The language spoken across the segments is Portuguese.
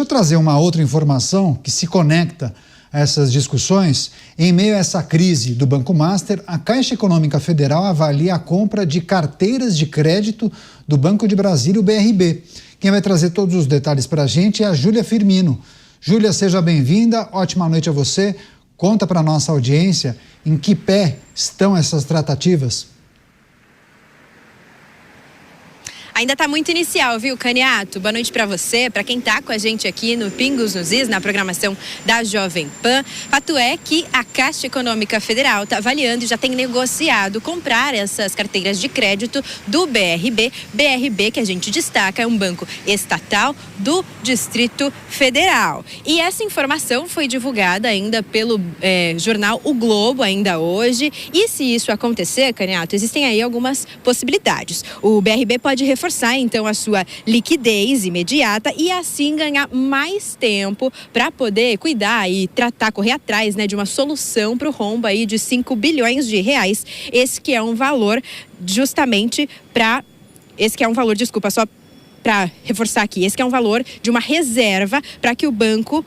eu trazer uma outra informação que se conecta a essas discussões. Em meio a essa crise do Banco Master, a Caixa Econômica Federal avalia a compra de carteiras de crédito do Banco de Brasília, o BRB. Quem vai trazer todos os detalhes para a gente é a Júlia Firmino. Júlia, seja bem-vinda, ótima noite a você. Conta para a nossa audiência em que pé estão essas tratativas. Ainda está muito inicial, viu, Caniato? Boa noite para você, para quem está com a gente aqui no Pingos nos Is, na programação da Jovem Pan. Fato é que a Caixa Econômica Federal está avaliando e já tem negociado comprar essas carteiras de crédito do BRB. BRB, que a gente destaca, é um banco estatal do Distrito Federal. E essa informação foi divulgada ainda pelo jornal O Globo, ainda hoje. E se isso acontecer, Caniato, existem aí algumas possibilidades. O BRB pode reforçar então a sua liquidez imediata e assim ganhar mais tempo para poder cuidar e tratar, correr atrás, né, de uma solução para o rombo aí de 5 bilhões de reais. Esse que é um valor justamente para... Esse que é um valor, desculpa, só para reforçar aqui, esse que é um valor de uma reserva para que o banco,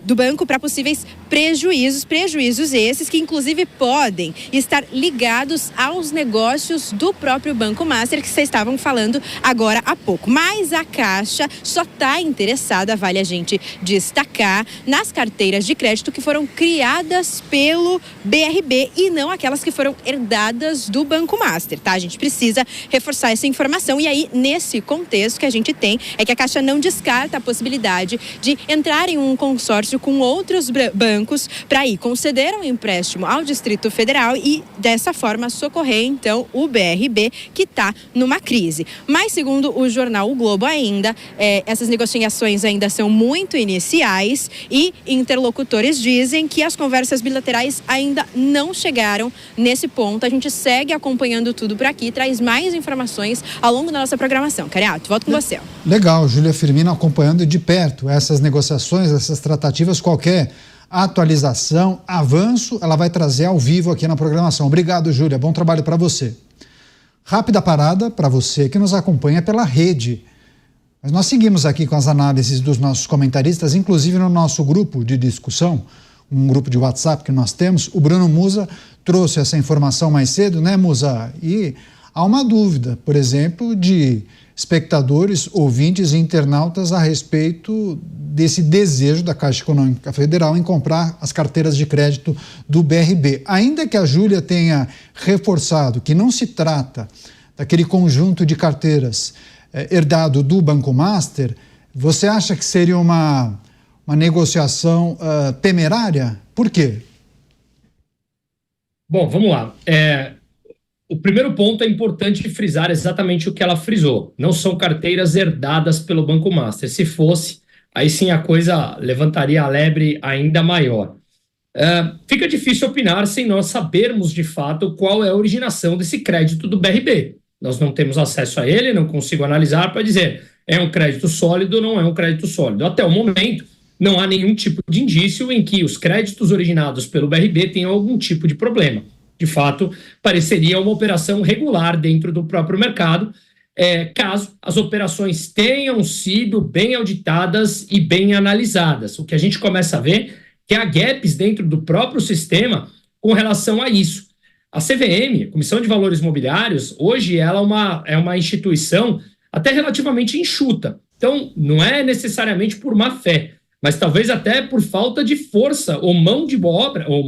do banco para possíveis prejuízos esses que inclusive podem estar ligados aos negócios do próprio Banco Master que vocês estavam falando agora há pouco. Mas a Caixa só está interessada, vale a gente destacar, nas carteiras de crédito que foram criadas pelo BRB e não aquelas que foram herdadas do Banco Master, tá? A gente precisa reforçar essa informação e aí, nesse contexto que a gente tem, é que a Caixa não descarta a possibilidade de entrar em um consórcio com outros bancos para aí conceder um empréstimo ao Distrito Federal e dessa forma socorrer então o BRB que está numa crise. Mas segundo o jornal O Globo ainda, essas negociações ainda são muito iniciais e interlocutores dizem que as conversas bilaterais ainda não chegaram nesse ponto. A gente segue acompanhando tudo por aqui, traz mais informações ao longo da nossa programação. Cariato, volto com você. Legal, Júlia Firmino acompanhando de perto essas negociações, essas tratativas, qualquer atualização, avanço, ela vai trazer ao vivo aqui na programação. Obrigado, Júlia, bom trabalho para você. Rápida parada para você que nos acompanha pela rede. Mas nós seguimos aqui com as análises dos nossos comentaristas, inclusive no nosso grupo de discussão, um grupo de WhatsApp que nós temos. O Bruno Musa trouxe essa informação mais cedo, né, Musa? E há uma dúvida, por exemplo, de espectadores, ouvintes e internautas a respeito desse desejo da Caixa Econômica Federal em comprar as carteiras de crédito do BRB. Ainda que a Júlia tenha reforçado que não se trata daquele conjunto de carteiras herdado do Banco Master, você acha que seria uma negociação temerária? Por quê? Bom, vamos lá. O primeiro ponto é importante frisar exatamente o que ela frisou. Não são carteiras herdadas pelo Banco Master. Se fosse, aí sim a coisa levantaria a lebre ainda maior. Fica difícil opinar sem nós sabermos de fato qual é a originação desse crédito do BRB. Nós não temos acesso a ele, não consigo analisar para dizer é um crédito sólido ou não é um crédito sólido. Até o momento, não há nenhum tipo de indício em que os créditos originados pelo BRB tenham algum tipo de problema. De fato, pareceria uma operação regular dentro do próprio mercado, caso as operações tenham sido bem auditadas e bem analisadas. O que a gente começa a ver que há gaps dentro do próprio sistema com relação a isso. A CVM, Comissão de Valores Mobiliários, hoje ela é uma instituição até relativamente enxuta. Então, não é necessariamente por má fé, mas talvez até por falta de força ou mão de obra, ou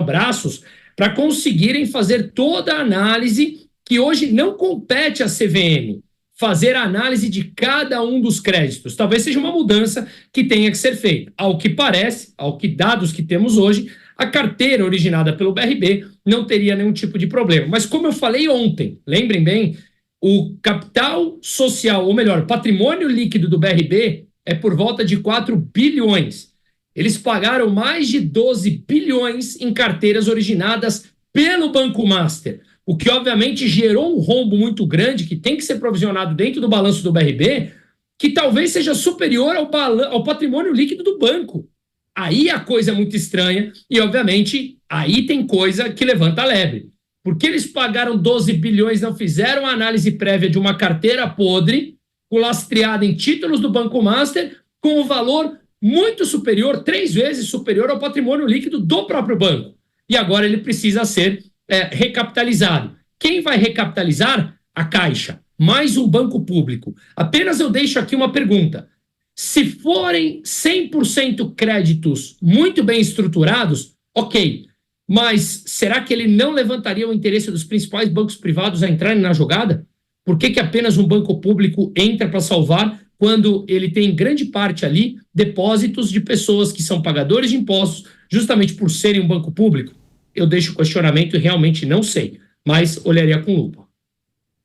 braços, para conseguirem fazer toda a análise que hoje não compete à CVM, fazer a análise de cada um dos créditos. Talvez seja uma mudança que tenha que ser feita. Ao que parece, ao que dados que temos hoje, a carteira originada pelo BRB não teria nenhum tipo de problema. Mas como eu falei ontem, lembrem bem, o capital social, ou melhor, patrimônio líquido do BRB é por volta de 4 bilhões. Eles pagaram mais de 12 bilhões em carteiras originadas pelo Banco Master, o que obviamente gerou um rombo muito grande que tem que ser provisionado dentro do balanço do BRB, que talvez seja superior ao patrimônio líquido do banco. Aí a coisa é muito estranha e, obviamente, aí tem coisa que levanta a lebre. Porque eles pagaram 12 bilhões, não fizeram a análise prévia de uma carteira podre, lastreada em títulos do Banco Master, com o valor muito superior, 3 vezes superior ao patrimônio líquido do próprio banco. E agora ele precisa ser recapitalizado. Quem vai recapitalizar? A Caixa, mais um banco público. Apenas eu deixo aqui uma pergunta. Se forem 100% créditos muito bem estruturados, ok. Mas será que ele não levantaria o interesse dos principais bancos privados a entrarem na jogada? Por que apenas um banco público entra para salvar quando ele tem, em grande parte ali, depósitos de pessoas que são pagadores de impostos, justamente por serem um banco público? Eu deixo o questionamento e realmente não sei, mas olharia com lupa.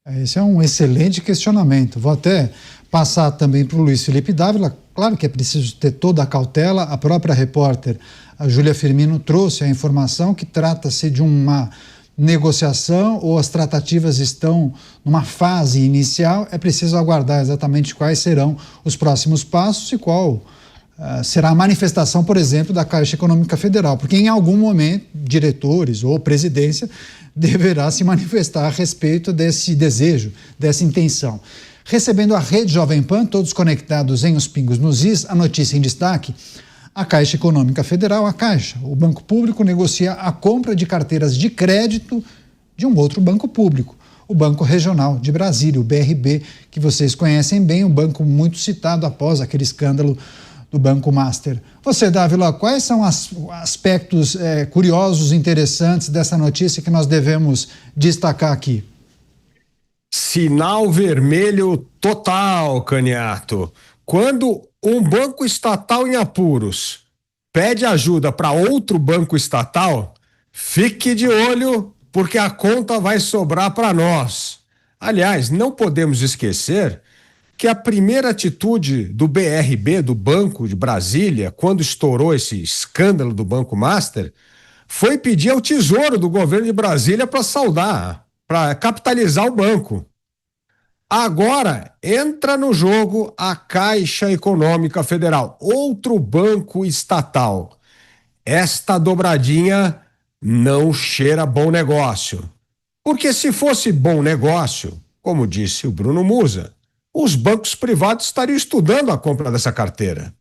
Esse é um excelente questionamento. Vou até passar também para o Luiz Felipe Dávila. Claro que é preciso ter toda a cautela. A própria repórter, a Júlia Firmino, trouxe a informação que trata-se de uma negociação ou as tratativas estão numa fase inicial. É preciso aguardar exatamente quais serão os próximos passos e qual será a manifestação, por exemplo, da Caixa Econômica Federal, porque em algum momento diretores ou presidência deverá se manifestar a respeito desse desejo, dessa intenção. Recebendo a Rede Jovem Pan, todos conectados em Os Pingos nos Is, a notícia em destaque: a Caixa Econômica Federal, a Caixa, o banco público, negocia a compra de carteiras de crédito de um outro banco público, o Banco Regional de Brasília, o BRB, que vocês conhecem bem, um banco muito citado após aquele escândalo do Banco Master. Você, Dávila, quais são os aspectos curiosos, interessantes dessa notícia que nós devemos destacar aqui? Sinal vermelho total, Caniato. Quando um banco estatal em apuros pede ajuda para outro banco estatal, fique de olho, porque a conta vai sobrar para nós. Aliás, não podemos esquecer que a primeira atitude do BRB, do Banco de Brasília, quando estourou esse escândalo do Banco Master, foi pedir ao Tesouro do governo de Brasília para saldar, para capitalizar o banco. Agora entra no jogo a Caixa Econômica Federal, outro banco estatal. Esta dobradinha não cheira bom negócio. Porque se fosse bom negócio, como disse o Bruno Musa, os bancos privados estariam estudando a compra dessa carteira.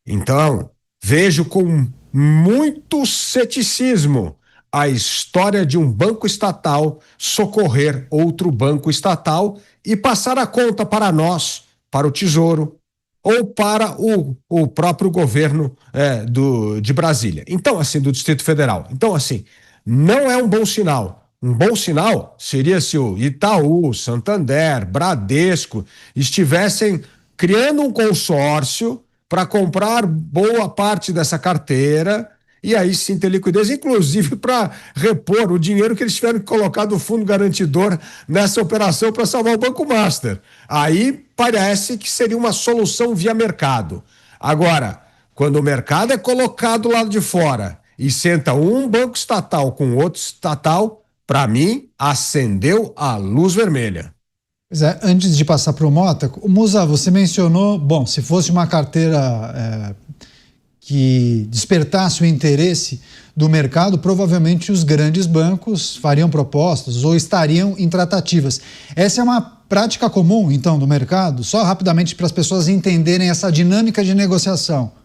Então, vejo com muito ceticismo a história de um banco estatal socorrer outro banco estatal e passar a conta para nós, para o Tesouro ou para o próprio governo de Brasília. Então, assim, do Distrito Federal. Então, assim, não é um bom sinal. Um bom sinal seria se o Itaú, Santander, Bradesco estivessem criando um consórcio para comprar boa parte dessa carteira e aí sim ter liquidez, inclusive para repor o dinheiro que eles tiveram que colocar do fundo garantidor nessa operação para salvar o Banco Master. Aí parece que seria uma solução via mercado. Agora, quando o mercado é colocado lá de fora e senta um banco estatal com outro estatal, para mim, acendeu a luz vermelha. Pois é, antes de passar para o Mota, o Musa, você mencionou, bom, se fosse uma carteira que despertasse o interesse do mercado, provavelmente os grandes bancos fariam propostas ou estariam em tratativas. Essa é uma prática comum, então, do mercado? Só rapidamente para as pessoas entenderem essa dinâmica de negociação.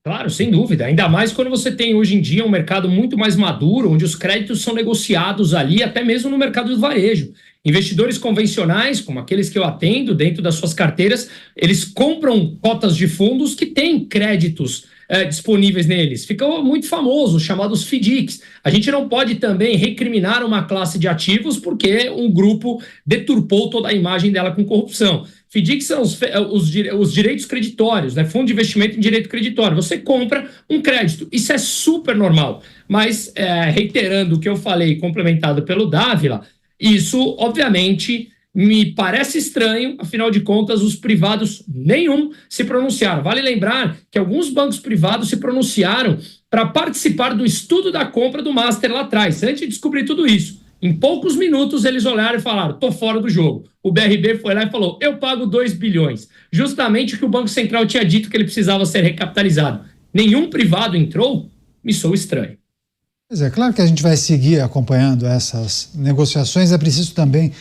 Claro, sem dúvida. Ainda mais quando você tem hoje em dia um mercado muito mais maduro, onde os créditos são negociados ali, até mesmo no mercado do varejo. Investidores convencionais, como aqueles que eu atendo dentro das suas carteiras, eles compram cotas de fundos que têm créditos disponíveis neles. Ficou muito famoso, chamados FDICs. A gente não pode também recriminar uma classe de ativos porque um grupo deturpou toda a imagem dela com corrupção. FDICs são os direitos creditórios, né? Fundo de investimento em direito creditório. Você compra um crédito. Isso é super normal. Mas, reiterando o que eu falei, complementado pelo Dávila, isso, obviamente, me parece estranho. Afinal de contas, os privados nenhum se pronunciaram. Vale lembrar que alguns bancos privados se pronunciaram para participar do estudo da compra do Master lá atrás, antes de descobrir tudo isso. Em poucos minutos, eles olharam e falaram, tô fora do jogo. O BRB foi lá e falou, eu pago 2 bilhões. Justamente o que o Banco Central tinha dito que ele precisava ser recapitalizado. Nenhum privado entrou? Me soa estranho. Pois é, claro que a gente vai seguir acompanhando essas negociações. É preciso também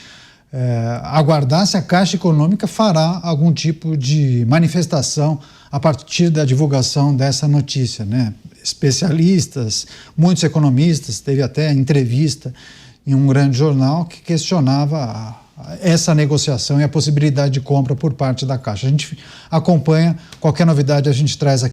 aguardar se a Caixa Econômica fará algum tipo de manifestação a partir da divulgação dessa notícia, né? Especialistas, muitos economistas, teve até entrevista em um grande jornal que questionava essa negociação e a possibilidade de compra por parte da Caixa. A gente acompanha, qualquer novidade a gente traz aqui.